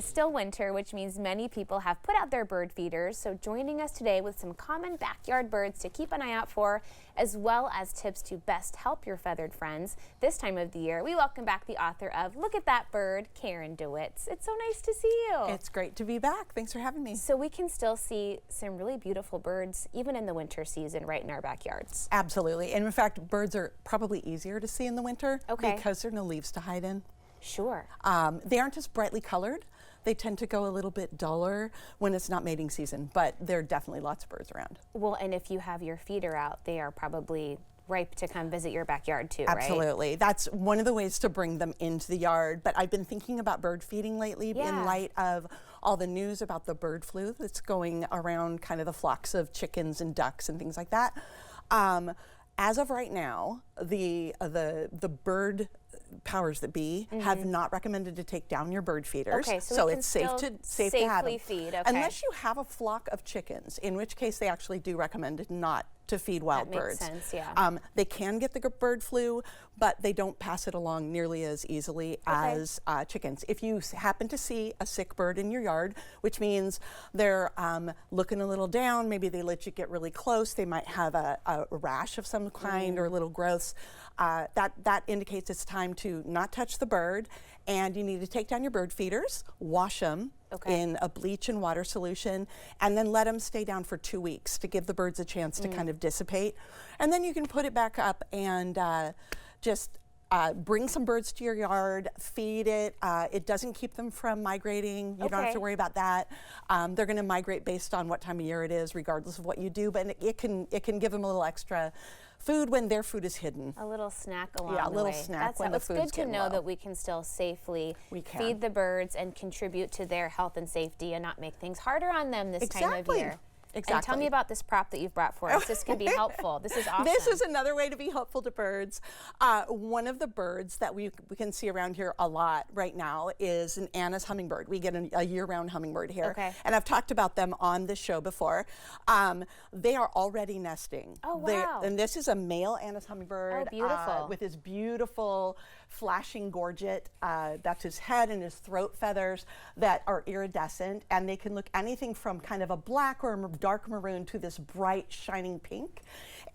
is still winter, which means many people have put out their bird feeders. So joining us today with some common backyard birds to keep an eye out for, as well as tips to best help your feathered friends this time of the year, we welcome back the author of Look at That Bird, Karen DeWitz. It's so nice to see you. It's great to be back. Thanks for having me. So we can still see some really beautiful birds even in the winter season right in our backyards. Absolutely. And in fact, birds are probably easier to see in the winter because there are no leaves to hide in. Sure. They aren't as brightly colored. They tend to go a little bit duller when it's not mating season, but there are definitely lots of birds around. Well, and if you have your feeder out, they are probably ripe to come visit your backyard too, right? Absolutely. That's one of the ways to bring them into the yard. But I've been thinking about bird feeding lately in light of all the news about the bird flu that's going around kind of the flocks of chickens and ducks and things like that. As of right now, the bird powers that be have not recommended to take down your bird feeders. Okay, so it's safe to have them. Feed, okay. Unless you have a flock of chickens, in which case they actually do recommend not to feed wild birds. That makes sense, yeah. They can get the bird flu, but they don't pass it along nearly as easily as chickens. If you happen to see a sick bird in your yard, which means they're looking a little down, maybe they let you get really close, they might have a rash of some kind or little growths, that indicates it's time to not touch the bird, and you need to take down your bird feeders, wash them in a bleach and water solution, and then let them stay down for 2 weeks to give the birds a chance to kind of dissipate. And then you can put it back up and just bring some birds to your yard, feed it. It doesn't keep them from migrating. You don't have to worry about that. They're going to migrate based on what time of year it is, regardless of what you do, but it can give them a little extra food when their food is hidden. A little snack along the way. Yeah, a little snack when the food's It's good to know low. that we can still safely feed the birds and contribute to their health and safety and not make things harder on them this time of year. Exactly. And tell me about this prop that you've brought for us. This can be helpful. This is awesome. This is another way to be helpful to birds. One of the birds that we can see around here a lot right now is an Anna's hummingbird. We get a year-round hummingbird here. And I've talked about them on this show before. They are already nesting. Oh, wow. And this is a male Anna's hummingbird. Oh, beautiful. With his beautiful flashing gorget. That's his head and his throat feathers that are iridescent. And they can look anything from kind of a black or dark maroon to this bright shining pink,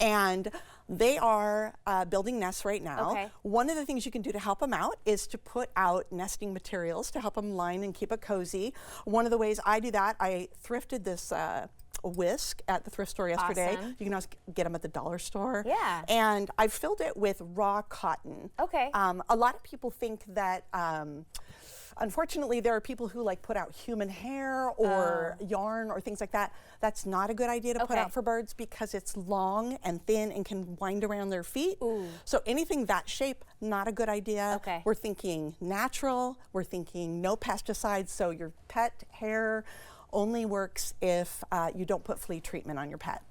and they are building nests right now. One of the things you can do to help them out is to put out nesting materials to help them line and keep it cozy. One of the ways I do that, I thrifted this whisk at the thrift store yesterday. You can also get them at the dollar store. And I filled it with raw cotton. A lot of people think that unfortunately, there are people who put out human hair or yarn or things like that. That's not a good idea to put out for birds because it's long and thin and can wind around their feet. So anything that shape, not a good idea. We're thinking natural. We're thinking no pesticides. So your pet hair only works if you don't put flea treatment on your pet.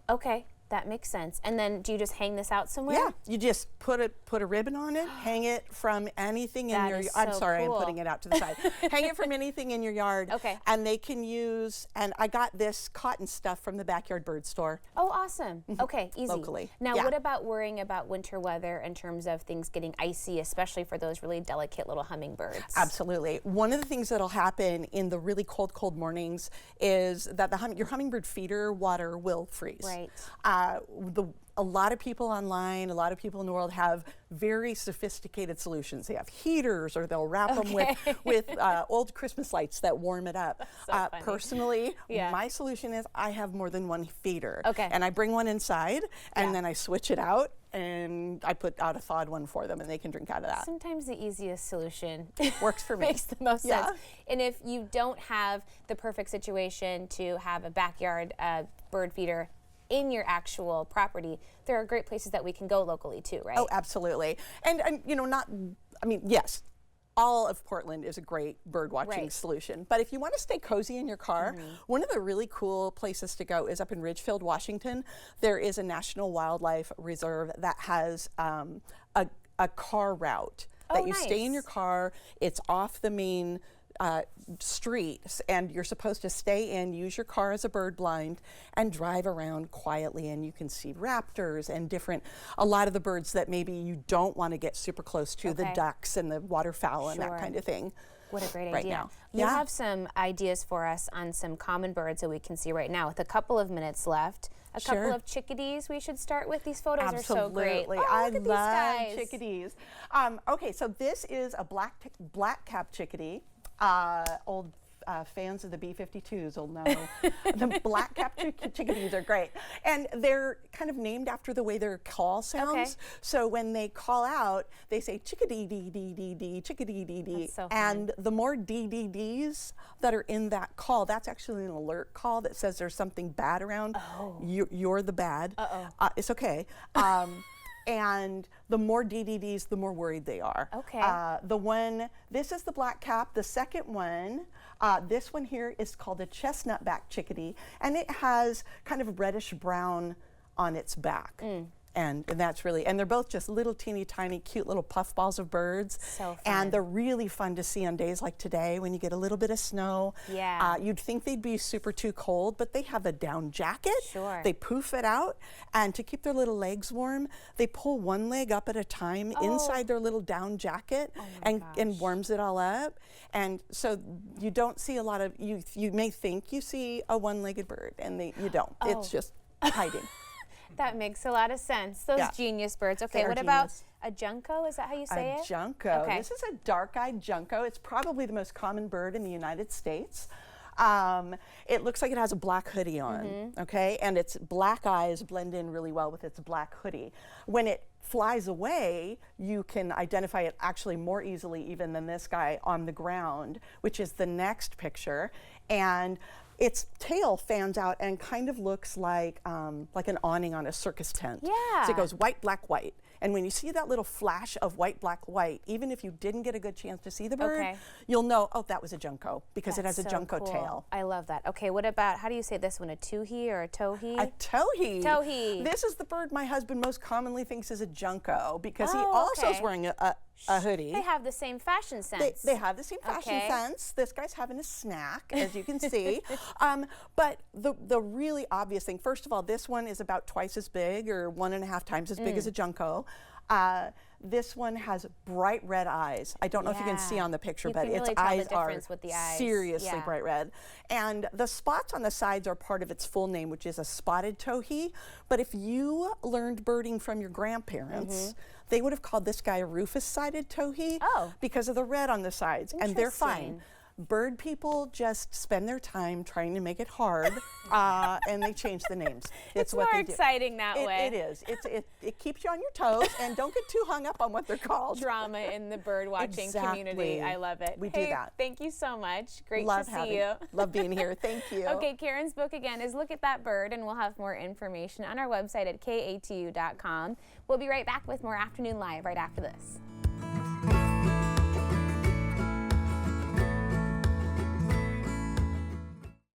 That makes sense. And then do you just hang this out somewhere? Yeah, you just put a ribbon on it, hang it from anything in your yard. I'm sorry, I'm putting it out to the side. Hang it from anything in your yard. And they can use, and I got this cotton stuff from the Backyard Bird Store. Oh, awesome. Easy. Locally. Now, what about worrying about winter weather in terms of things getting icy, especially for those really delicate little hummingbirds? Absolutely. One of the things that'll happen in the really cold mornings is that your hummingbird feeder water will freeze. A lot of people online, a lot of people in the world have very sophisticated solutions. They have heaters, or they'll wrap them with old Christmas lights that warm it up. Personally, my solution is I have more than one feeder. And I bring one inside, and then I switch it out, and I put out a thawed one for them, and they can drink out of that. Sometimes the easiest solution works for me. Makes the most sense. And if you don't have the perfect situation to have a backyard bird feeder in your actual property, there are great places that we can go locally too, right? Oh, absolutely. And yes, all of Portland is a great bird watching solution. But if you want to stay cozy in your car, one of the really cool places to go is up in Ridgefield, Washington. There is a National Wildlife Reserve that has a car route that you stay in your car. It's off the main streets, and you're supposed to stay in, use your car as a bird blind, and drive around quietly, and you can see raptors and a lot of the birds that maybe you don't want to get super close to, the ducks and the waterfowl and that kind of thing. What a great right idea. now. You have some ideas for us on some common birds that we can see right now with a couple of minutes left. A couple of chickadees we should start with. These photos are so great. Oh, I look at love these guys. chickadees. Okay, so this is a black-capped chickadee. Old fans of the B-52s will know. The black-capped chickadees are great. And they're kind of named after the way their call sounds. Okay. So when they call out, they say chickadee-dee-dee-dee-dee, chickadee-dee-dee. That's so fun. And the more dee-dee-dees that are in that call, that's actually an alert call that says there's something bad around. Oh. You're the bad. It's okay. And the more DDDs, the more worried they are. Okay. This is the black cap. The second one, this one here is called a chestnutback chickadee, and it has kind of reddish brown on its back. And that's really, and they're both just little teeny tiny cute little puffballs of birds. So fun. And they're really fun to see on days like today when you get a little bit of snow. Yeah. You'd think they'd be super too cold, but they have a down jacket. Sure. They poof it out, and to keep their little legs warm, they pull one leg up at a time inside their little down jacket and warms it all up. And so you don't see a lot of, you may think you see a one-legged bird, and you don't. It's just hiding. That makes a lot of sense. Those genius birds. Okay, They are what about genius. a junco? Is that how you say it? A junco. Okay. This is a dark-eyed junco. It's probably the most common bird in the United States. It looks like it has a black hoodie on, okay? And its black eyes blend in really well with its black hoodie. When it flies away, you can identify it actually more easily even than this guy on the ground, which is the next picture. And its tail fans out and kind of looks like an awning on a circus tent. Yeah. So it goes white, black, white. And when you see that little flash of white, black, white, even if you didn't get a good chance to see the bird, you'll know, oh, that was a junco, because it has a junco tail. I love that. Okay, what about, how do you say this one, a towhee or a towhee? A towhee. Towhee. This is the bird my husband most commonly thinks is a junco, because he also is wearing a hoodie. They have the same fashion sense. They have the same fashion sense. This guy's having a snack, as you can see. But the really obvious thing, first of all, this one is about twice as big, or 1.5 times as big as a junco. This one has bright red eyes. I don't know if you can see on the picture, but its eyes are seriously bright red. And the spots on the sides are part of its full name, which is a spotted towhee. But if you learned birding from your grandparents, they would have called this guy a rufous-sided towhee because of the red on the sides, and they're fine. Bird people just spend their time trying to make it hard, and they change the names. It's what more exciting that way. It is. It keeps you on your toes, and don't get too hung up on what they're called. Drama in the bird watching community. I love it. We do that. Thank you so much. Great to see you. Love being here. Thank you. Okay, Karen's book again is Look at That Bird, and we'll have more information on our website at katu.com. We'll be right back with more Afternoon Live right after this.